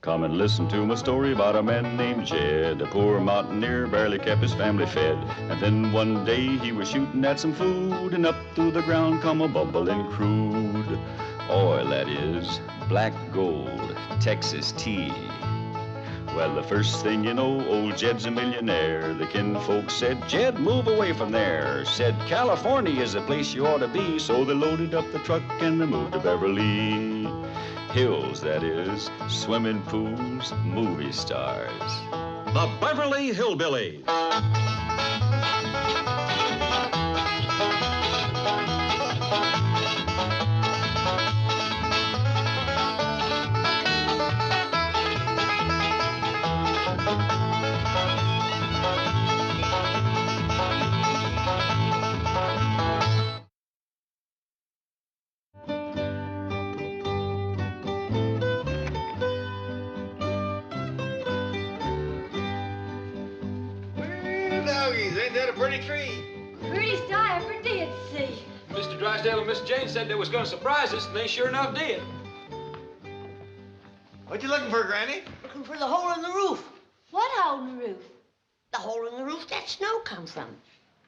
Come and listen to my story about a man named Jed. A poor mountaineer, barely kept his family fed. And then one day he was shooting at some food, and up through the ground come a bubbling crude oil, that is, black gold, Texas tea. Well, the first thing you know, old Jed's a millionaire. The kinfolk said, Jed, move away from there. Said, California is the place you ought to be. So they loaded up the truck and they moved to Beverly Hills, that is, swimming pools, movie stars. The Beverly Hillbillies. Ain't that a pretty tree? Prettiest I ever did see. Mr. Drysdale and Miss Jane said they was going to surprise us, and they sure enough did. What you looking for, Granny? Looking for the hole in the roof. What hole in the roof? The hole in the roof that snow comes from.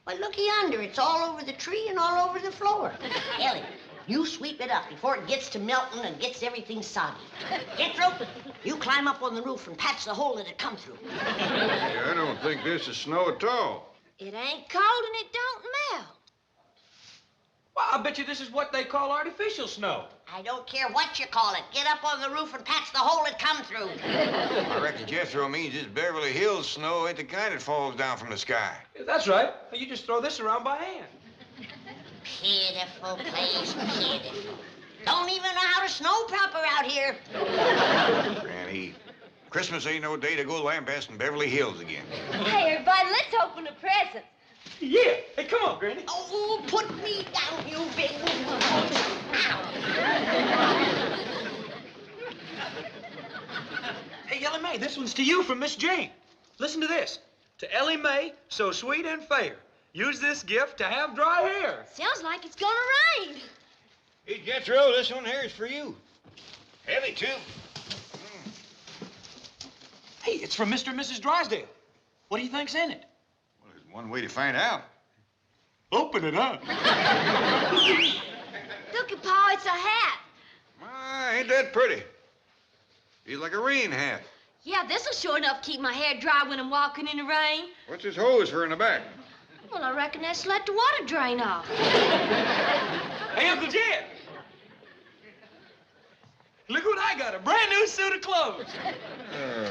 Why, looky yonder. It's all over the tree and all over the floor. Ellie, you sweep it up before it gets to melting and gets everything soggy. Get through. You climb up on the roof and patch the hole that it come through. Yeah, I don't think this is snow at all. It ain't cold and it don't melt. Well, I bet you this is what they call artificial snow. I don't care what you call it. Get up on the roof and patch the hole it come through. I reckon Jethro means this Beverly Hills snow ain't the kind that falls down from the sky. Yeah, that's right. You just throw this around by hand. Pitiful place, pitiful. Don't even know how to snow proper out here. Granny, Christmas ain't no day to go lambasting Beverly Hills again. Hey, everybody, let's open a present. Yeah. Hey, come on, Granny. Oh, put me down, you big... Hey, Ellie Mae, this one's to you from Miss Jane. Listen to this. To Ellie Mae, so sweet and fair. Use this gift to have dry hair. Sounds like it's gonna rain. Hey, Jethro, this one here is for you. Heavy, too. Hey, it's from Mr. and Mrs. Drysdale. What do you think's in it? Well, there's one way to find out. Open it up. Look at Pa, it's a hat. Ain't that pretty? He's like a rain hat. Yeah, this'll sure enough keep my hair dry when I'm walking in the rain. What's this hose for in the back? Well, I reckon that's to let the water drain off. Hey, Uncle Jed. Look what I got, a brand new suit of clothes.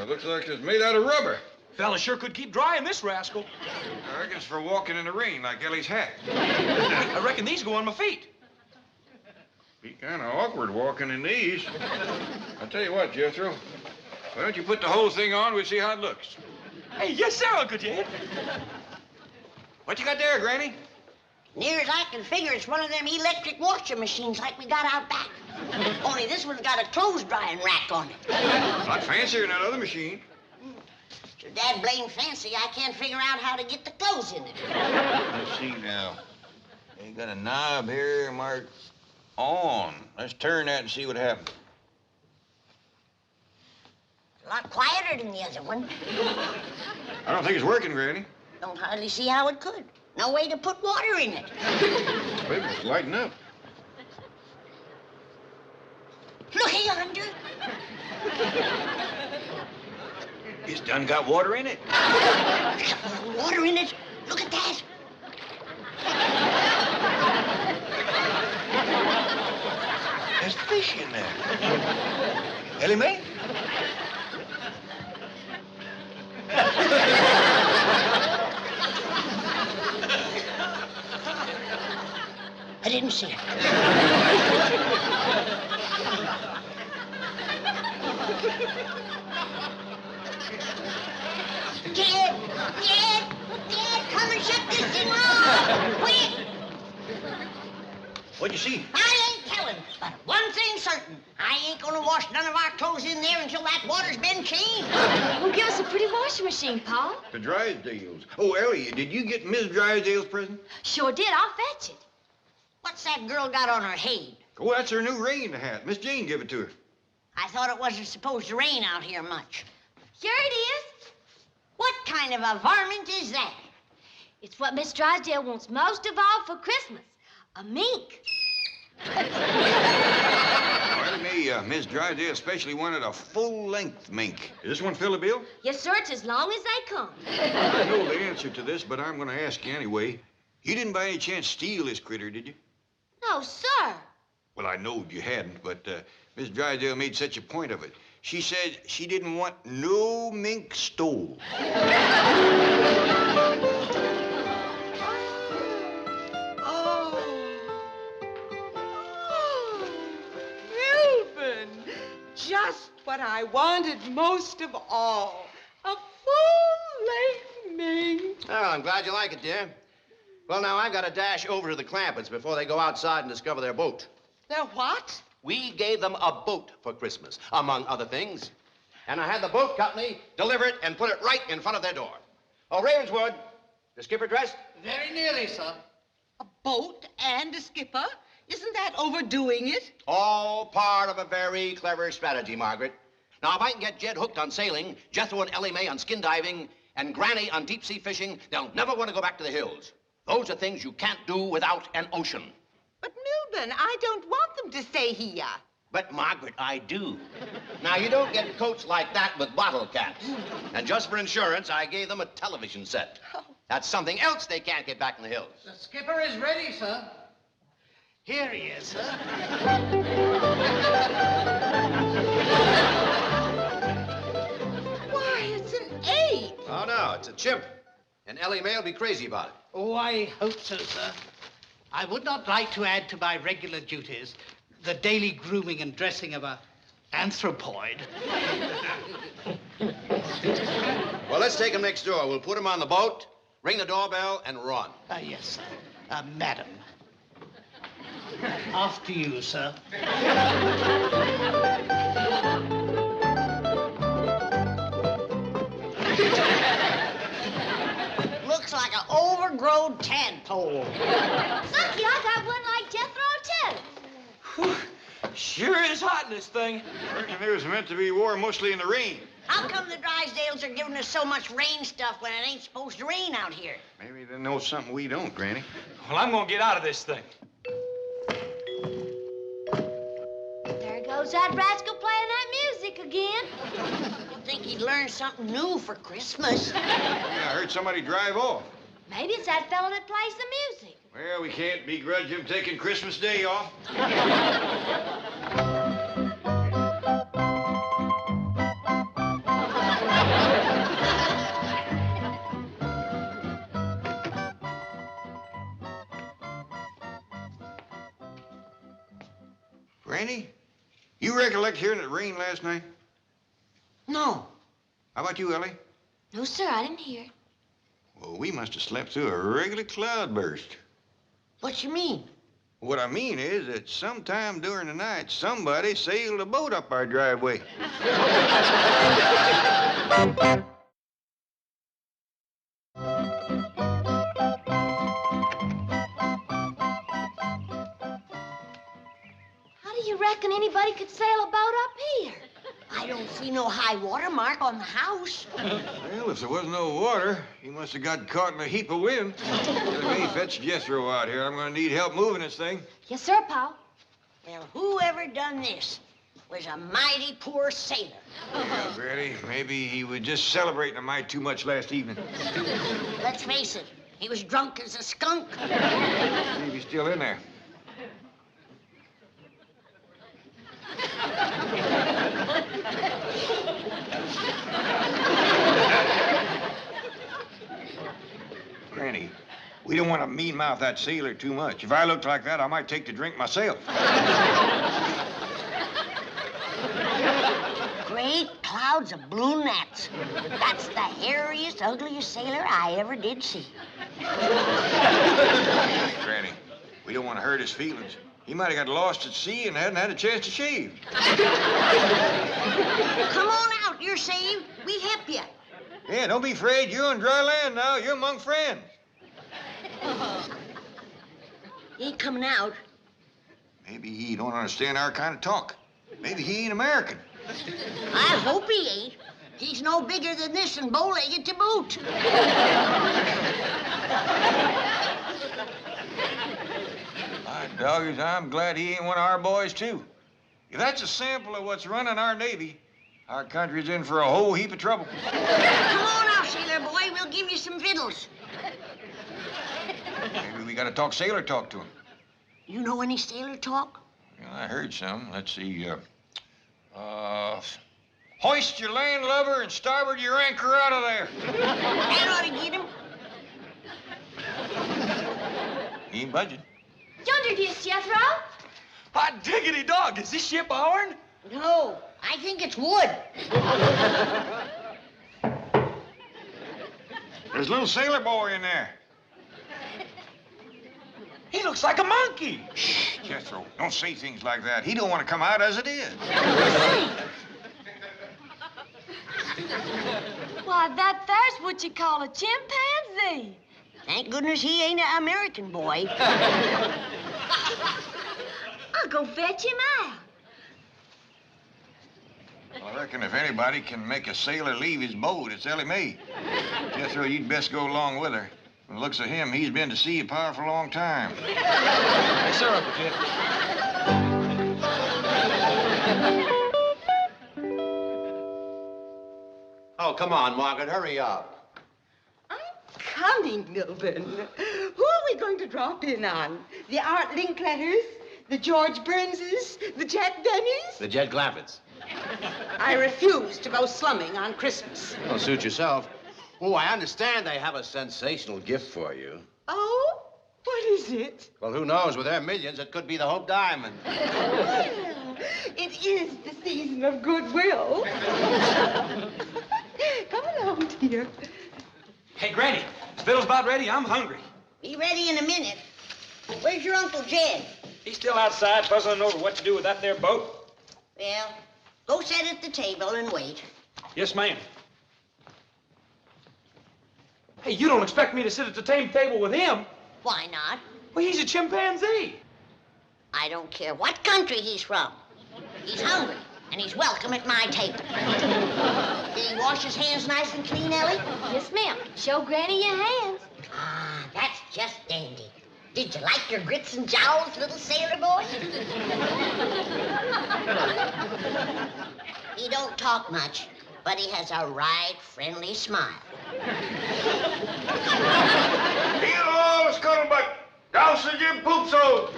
Looks like it's made out of rubber. Fella sure could keep dry in this rascal. I reckon it's for walking in the rain like Ellie's hat. I reckon these go on my feet. Be kind of awkward walking in these. I'll tell you what, Jethro. Why don't you put the whole thing on? We'll see how it looks. Hey, yes, sir, Uncle Jed. What you got there, Granny? Near as I can figure, it's one of them electric washing machines like we got out back. Only this one's got a clothes drying rack on it. A lot fancier than that other machine. So dad blame fancy, I can't figure out how to get the clothes in it. Let's see now. They got a knob here marked on. Let's turn that and see what happens. A lot quieter than the other one. I don't think it's working, Granny. Don't hardly see how it could. No way to put water in it. Wait, it's lighting up. Looky yonder. It's done got water in it. Got water in it. Look at that. There's fish in there. Ellie Mae? I didn't see it. Dad, come and shut this thing off. Quick. What'd you see? I ain't telling, but one thing's certain. I ain't gonna wash none of our clothes in there until that water's been changed. Well, give us a pretty washing machine, Pa. The Drysdales. Oh, Ellie, did you get Miss Drysdale's present? Sure did. I'll fetch it. What's that girl got on her head? Oh, that's her new rain hat. Miss Jane gave it to her. I thought it wasn't supposed to rain out here much. Sure it is. What kind of a varmint is that? It's what Miss Drysdale wants most of all for Christmas. A mink. Pardon me, Miss Drysdale especially wanted a full-length mink. Is this one fill a bill? Yes, sir, it's as long as they come. I know the answer to this, but I'm going to ask you anyway. You didn't by any chance steal this critter, did you? No, sir. Well, I knowed you hadn't, but Miss Drysdale made such a point of it. She said she didn't want no mink stole. Just what I wanted most of all. A full-length mink. Oh, I'm glad you like it, dear. Well, now, I gotta dash over to the Clampetts before they go outside and discover their boat. Their what? We gave them a boat for Christmas, among other things. And I had the boat company deliver it and put it right in front of their door. Oh, Ravenswood, the skipper dressed? Very nearly, sir. A boat and a skipper? Isn't that overdoing it? All part of a very clever strategy, Margaret. Now, if I can get Jed hooked on sailing, Jethro and Ellie Mae on skin diving, and Granny on deep-sea fishing, they'll never want to go back to the hills. Those are things you can't do without an ocean. But, Milburn, I don't want them to stay here. But, Margaret, I do. Now, you don't get coats like that with bottle caps. And just for insurance, I gave them a television set. That's something else they can't get back in the hills. The skipper is ready, sir. Here he is, sir. Why, it's an ape. Oh, no, it's a chimp. And Ellie Mae will be crazy about it. Oh, I hope so, sir. I would not like to add to my regular duties the daily grooming and dressing of a anthropoid. Well, let's take him next door. We'll put him on the boat, ring the doorbell, and run. Yes, sir. Madam. After you, sir. Looks like an overgrown tadpole. Lucky I got one like Jethro, too. Sure is hot in this thing. Reckon it was meant to be wore mostly in the rain. How come the Drysdales are giving us so much rain stuff when it ain't supposed to rain out here? Maybe they know something we don't, Granny. Well, I'm gonna get out of this thing. There goes that rascal playing that music again. You'd think he'd learn something new for Christmas. Yeah, I heard somebody drive off. Maybe it's that fella that plays the music. Well, we can't begrudge him taking Christmas Day off. Granny, you recollect hearing it rain last night? No. How about you, Ellie? No, sir, I didn't hear it. Well, we must have slept through a regular cloudburst. What you mean? What I mean is that sometime during the night, somebody sailed a boat up our driveway. How do you reckon anybody could sail a boat up here? I don't see no high water mark on the house. Well, if there wasn't no water, he must have got caught in a heap of wind. Let me fetch Jethro out here. I'm going to need help moving this thing. Yes, sir, Paul. Well, whoever done this was a mighty poor sailor. Well, Granny, maybe he was just celebrating a mite too much last evening. Let's face it, he was drunk as a skunk. See if he's still in there. Granny, we don't want to mean-mouth that sailor too much. If I looked like that, I might take to drink myself. Great clouds of blue gnats. That's the hairiest, ugliest sailor I ever did see. Granny, we don't want to hurt his feelings. He might have got lost at sea and hadn't had a chance to shave. Come on out, you're saved. We help you. Yeah, don't be afraid. You're on dry land now. You're among friends. He ain't coming out. Maybe he don't understand our kind of talk. Maybe he ain't American. I hope he ain't. He's no bigger than this and bow-legged to boot. My doggies, I'm glad he ain't one of our boys, too. If that's a sample of what's running our Navy, our country's in for a whole heap of trouble. Come on now, sailor boy. We'll give you some victuals. Maybe we gotta talk sailor talk to him. You know any sailor talk? Well, I heard some. Let's see, hoist your landlubber and starboard your anchor out of there. That ought to get him. He ain't budging. Yonder it is, Jethro. Hot diggity dog, is this ship ourn? No, I think it's wood. There's a little sailor boy in there. He looks like a monkey. Shh, Jethro, don't say things like that. He don't want to come out as it is. Why, there's what you call a chimpanzee. Thank goodness he ain't an American boy. I'll go fetch him out. Well, I reckon if anybody can make a sailor leave his boat, it's Ellie Mae. Jethro, you'd best go along with her. From the looks of him, he's been to sea a powerful long time. Yes, sir, Uncle Jed. Oh, come on, Margaret, hurry up. I'm coming, Milburn. Who are we going to drop in on? The Art Linkletters? The George Burnses? The Jack Bennies? The Jed Clampetts. I refuse to go slumming on Christmas. Well, suit yourself. Oh, I understand they have a sensational gift for you. Oh? What is it? Well, who knows? With their millions, it could be the Hope Diamond. Well, it is the season of goodwill. Come along, dear. Hey, Granny, is Biddle's about ready? I'm hungry. Be ready in a minute. Where's your Uncle Jed? He's still outside puzzling over what to do with that there boat. Well, go sit at the table and wait. Yes, ma'am. Hey, you don't expect me to sit at the same table with him? Why not? Well, he's a chimpanzee. I don't care what country he's from. He's hungry, and he's welcome at my table. Did he wash his hands nice and clean, Ellie? Yes, ma'am. Show Granny your hands. Ah, that's just dandy. Did you like your grits and jowls, little sailor boy? He don't talk much, but he has a right friendly smile. Heel-o, scuttlebutt! Douse the Jim Poopso!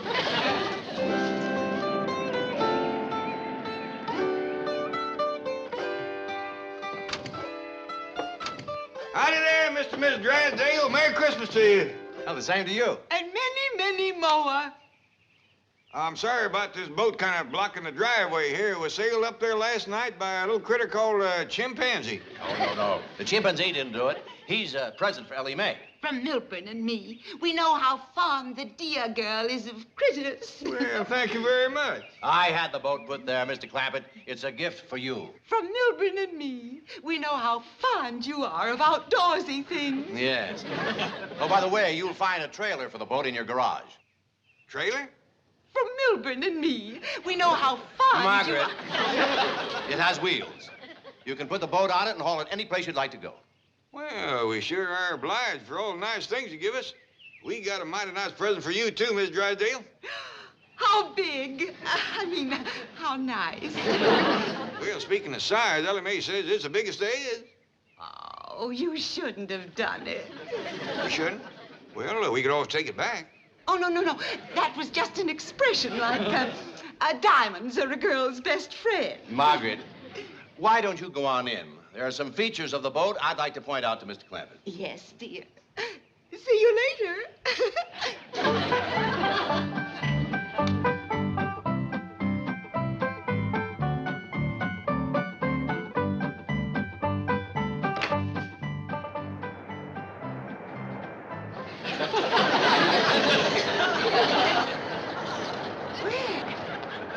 Howdy there, Mr. and Mrs. Drysdale. Merry Christmas to you. Oh, the same to you. And many, many more. I'm sorry about this boat kind of blocking the driveway here. It was sailed up there last night by a little critter called a chimpanzee. Oh, no. The chimpanzee didn't do it. He's a present for Ellie Mae. From Milburn and me, we know how fond the dear girl is of critters. Well, thank you very much. I had the boat put there, Mr. Clampett. It's a gift for you. From Milburn and me, we know how fond you are of outdoorsy things. Yes. Oh, by the way, you'll find a trailer for the boat in your garage. Trailer? From Milburn and me, we know how fond Margaret, you are. it has wheels. You can put the boat on it and haul it any place you'd like to go. Well, we sure are obliged for all the nice things you give us. We got a mighty nice present for you, too, Miss Drysdale. How big? How nice. Well, speaking of size, Ellie Mae says it's the biggest there is. Oh, you shouldn't have done it. We shouldn't? Well, we could always take it back. Oh, no. That was just an expression like diamonds are a girl's best friend. Margaret, why don't you go on in? There are some features of the boat I'd like to point out to Mr. Clampett. Yes, dear. See you later.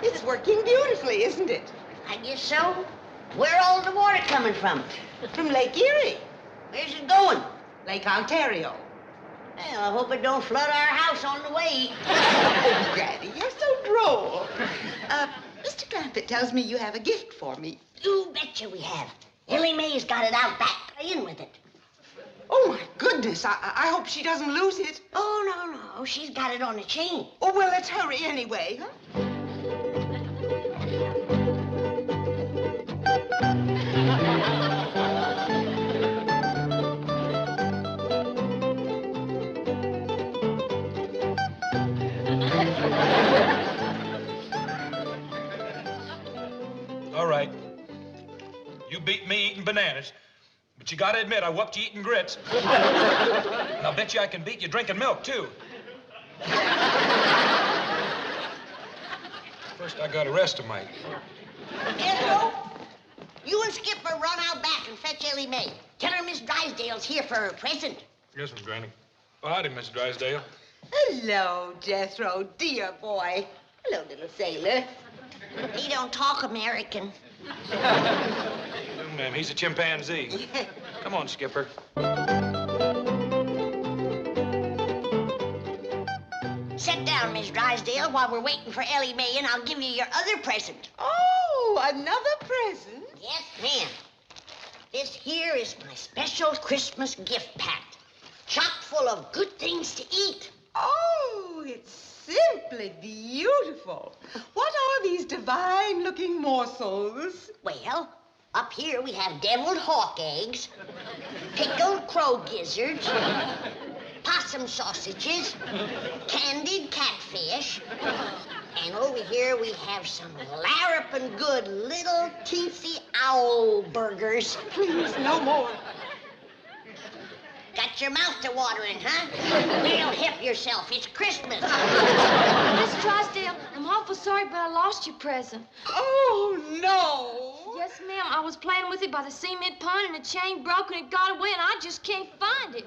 It's working beautifully, isn't it? I guess so. Where all the water coming from? From Lake Erie. Where's it going? Lake Ontario. Well, I hope it don't flood our house on the way. Oh, Granny, you're so droll. Mr. Clampett tells me you have a gift for me. You betcha we have. Ellie Mae's got it out back playing with it. Oh, my goodness. I hope she doesn't lose it. Oh, no. She's got it on a chain. Oh, well, let's hurry anyway, huh? All right. You beat me eating bananas. But you gotta admit, I whooped you eating grits. And I'll bet you I can beat you drinking milk, too. First, I gotta rest a mite. Edro, you and Skipper run out back and fetch Ellie Mae. Tell her Miss Drysdale's here for her present. Yes, Miss Granny. Oh, howdy, Miss Drysdale. Hello, Jethro, dear boy. Hello, little sailor. He don't talk American. No, ma'am, he's a chimpanzee. Come on, Skipper. Sit down, Miss Drysdale, while we're waiting for Ellie Mae, and I'll give you your other present. Oh, another present? Yes, ma'am. This here is my special Christmas gift pack, chock full of good things to eat. Oh, it's simply beautiful. What are these divine-looking morsels? Well, up here we have deviled hawk eggs, pickled crow gizzards, possum sausages, candied catfish, and over here we have some larrapin' good little teensy owl burgers. Please, no more. Got your mouth to watering, huh? Well, help yourself. It's Christmas. Miss Drysdale, I'm awful sorry, but I lost your present. Oh, no. Yes, ma'am. I was playing with it by the cement pond, and the chain broke, and it got away, and I just can't find it.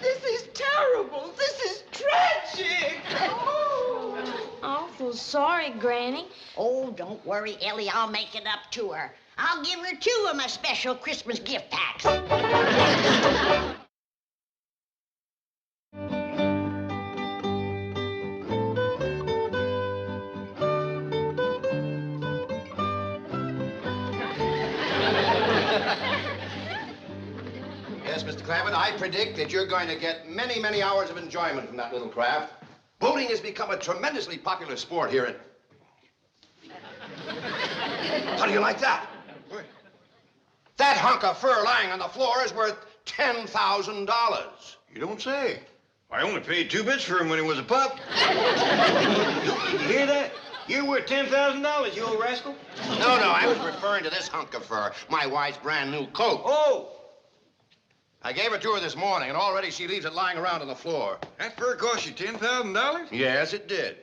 This is terrible. This is tragic. Oh. Awful sorry, Granny. Oh, don't worry, Ellie. I'll make it up to her. I'll give her 2 of my special Christmas gift packs. Yes, Mr. Clampett, I predict that you're going to get many, many hours of enjoyment from that little craft. Boating has become a tremendously popular sport here in... How do you like that? That hunk of fur lying on the floor is worth $10,000. You don't say. I only paid 2 bits for him when he was a pup. Did you hear that? You're worth $10,000, you old rascal. No, I was referring to this hunk of fur, my wife's brand new coat. Oh, I gave it to her this morning, and already she leaves it lying around on the floor. that fur cost you $10,000? Yes, it did.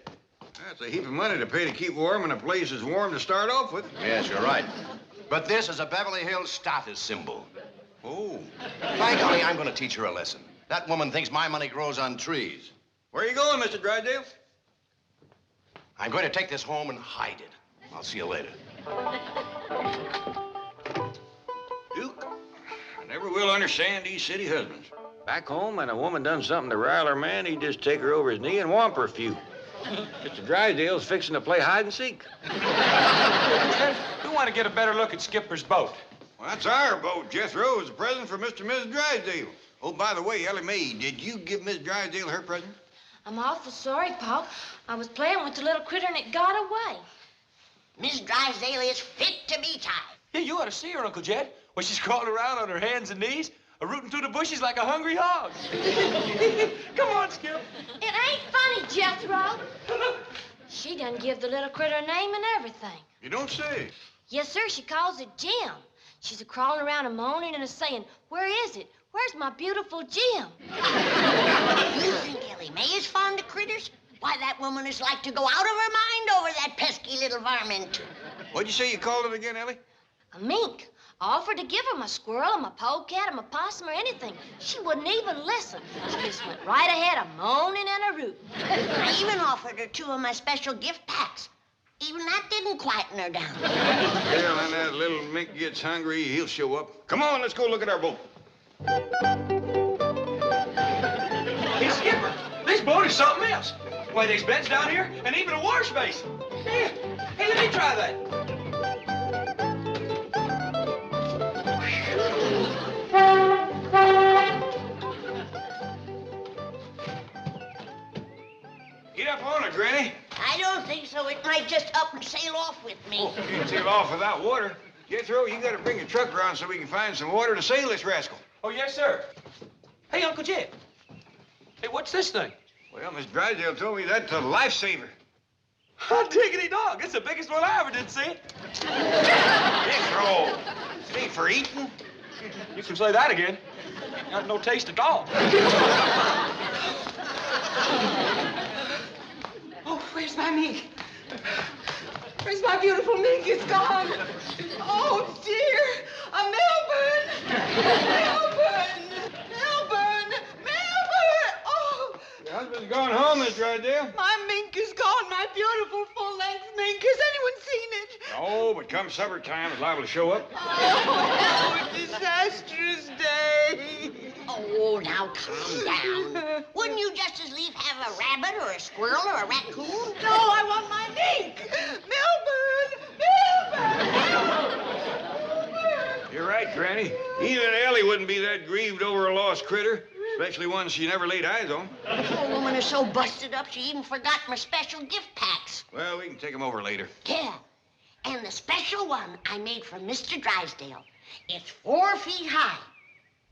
That's a heap of money to pay to keep warm in a place as warm to start off with. Yes, you're right. But this is a Beverly Hills status symbol. Oh. By golly, I'm going to teach her a lesson. That woman thinks my money grows on trees. Where are you going, Mr. Drysdale? I'm going to take this home and hide it. I'll see you later. Duke, I never will understand these city husbands. Back home, when a woman done something to rile her man, he'd just take her over his knee and whomp her a few. Mr. Drysdale's fixing to play hide and seek. We want to get a better look at Skipper's boat. Well, that's our boat, Jethro. It's a present for Mr. and Mrs. Drysdale. Oh, by the way, Ellie Mae, did you give Miss Drysdale her present? I'm awful sorry, Pop. I was playing with the little critter, and it got away. Miss Drysdale is fit to be tied. Yeah, you ought to see her, Uncle Jed. When she's crawling around on her hands and knees, rooting through the bushes like a hungry hog. Come on, Skip. It ain't funny, Jethro. She done give the little critter a name and everything. You don't say. Yes, sir, she calls it Jim. She's a-crawling around and moaning and a-saying, where is it? Where's my beautiful Jim? You think Ellie Mae is fond of critters? Why, that woman is like to go out of her mind over that pesky little varmint. What'd you say you called it again, Ellie? A mink. I offered to give her my squirrel, or my polecat, or my possum, or anything. She wouldn't even listen. She just went right ahead a moaning and a rooting. I even offered her 2 of my special gift packs. Even that didn't quieten her down. Well, when that little mink gets hungry, he'll show up. Come on, let's go look at our boat. Hey, Skipper, this boat is something else. Why, there's beds down here and even a wash basin. Yeah. Hey, let me try that. Get up on it, Granny. I don't think so. It might just up and sail off with me. You can sail off without water. Jethro, you got to bring your truck around so we can find some water to sail this rascal. Oh, yes, sir. Hey, Uncle Jed. Hey, what's this thing? Well, Miss Drysdale told me that's a lifesaver. Hot diggity dog. It's the biggest one I ever did see. Jethro, it ain't for eating. You can say that again. Got no taste at all. Oh, where's my mink? Where's my beautiful mink? It's gone. Oh, dear. Melbourne! Melbourne! Oh! Your husband's gone home, Miss Drysdale. My mink is gone. My beautiful full-length mink. Has anyone seen it? Oh, but come supper time, it's liable to show up. Oh, disastrous day. Oh, now calm down. Wouldn't you just as lief have a rabbit or a squirrel or a raccoon? No, I want my mink. Melbourne! You're right, Granny. Even Ellie wouldn't be that grieved over a lost critter, especially one she never laid eyes on. The woman is so busted up she even forgot my special gift packs. Well, we can take them over later. Yeah. And the special one I made for Mr. Drysdale. It's 4 feet high.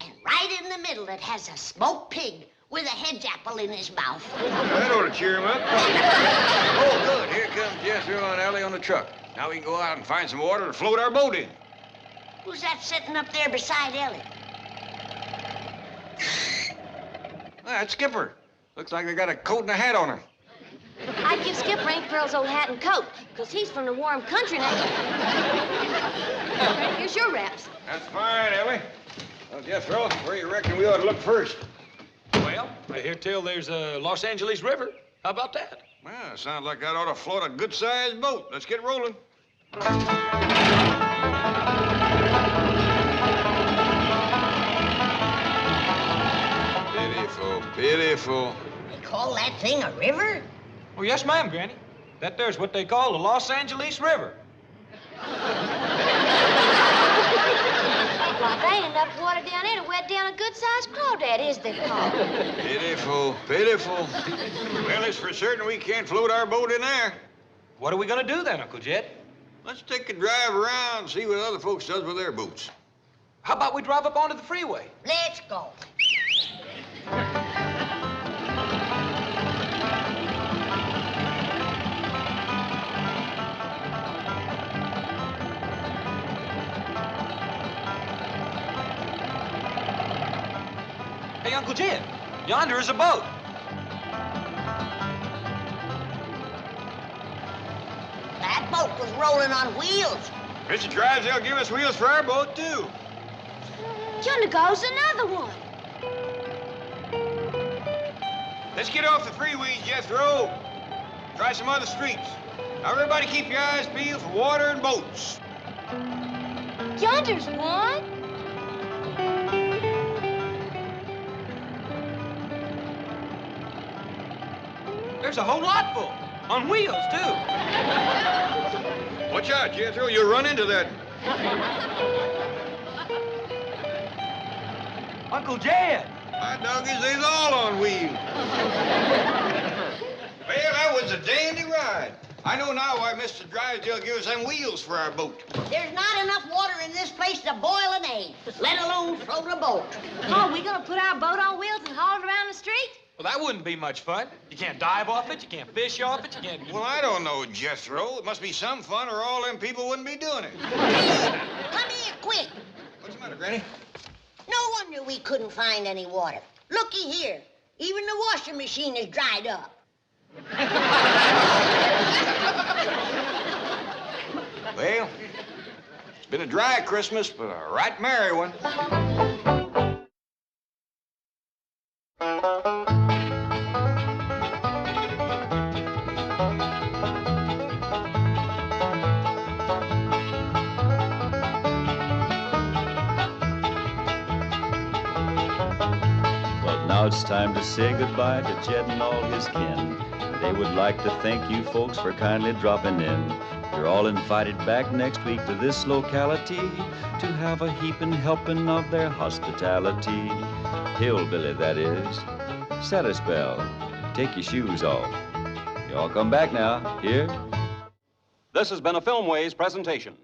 And right in the middle, it has a smoked pig with a hedge apple in his mouth. That ought to cheer him up. Oh, good. Here comes Jethro and Ellie on the truck. Now we can go out and find some water to float our boat in. Who's that sitting up there beside Ellie? That's Skipper. Looks like they got a coat and a hat on her. I'd give Skipper Ink Pearl's old hat and coat, because he's from the warm country now. Here's your wraps. That's fine, Ellie. Well, Jethro, where you reckon we ought to look first? Well, I hear tell there's a Los Angeles River. How about that? Well, sounds like that ought to float a good-sized boat. Let's get rolling. Pitiful, pitiful. They call that thing a river? Oh, yes, ma'am, Granny. That there's what they call the Los Angeles River. Well, there ain't enough water down there to wet down a good-sized crawdad, is there, Paul? Pitiful, pitiful. Well, it's for certain we can't float our boat in there. What are we gonna do then, Uncle Jed? Let's take a drive around and see what other folks does with their boats. How about we drive up onto the freeway? Let's go. Hey, Uncle Jed, yonder is a boat. That boat was rolling on wheels. Mr. Drysdale give us wheels for our boat, too. Yonder goes another one. Let's get off the freeways, Jethro. Try some other streets. Now, everybody keep your eyes peeled for water and boats. Yonder's one. There's a whole lot full. On wheels, too. Watch out, Jethro. You'll run into that. Uncle Jed. My doggies, they's all on wheels. Well, that was a dandy ride. I know now why Mr. Drysdale gives us them wheels for our boat. There's not enough water in this place to boil an egg, let alone float a boat. Oh, we gonna put our boat on wheels and haul it around the street? Well, that wouldn't be much fun. You can't dive off it, you can't fish off it, you can't... Well, I don't know, Jethro. It must be some fun or all them people wouldn't be doing it. Come here, quick. What's the matter, Granny? No wonder we couldn't find any water. Looky here. Even the washing machine is dried up. Well, it's been a dry Christmas, but a right merry one. Now it's time to say goodbye to Jed and all his kin. They would like to thank you folks for kindly dropping in. You're all invited back next week to this locality to have a heaping helping of their hospitality. Hillbilly, that is. Set a spell. Take your shoes off. You all come back now. Here. This has been a Filmways presentation.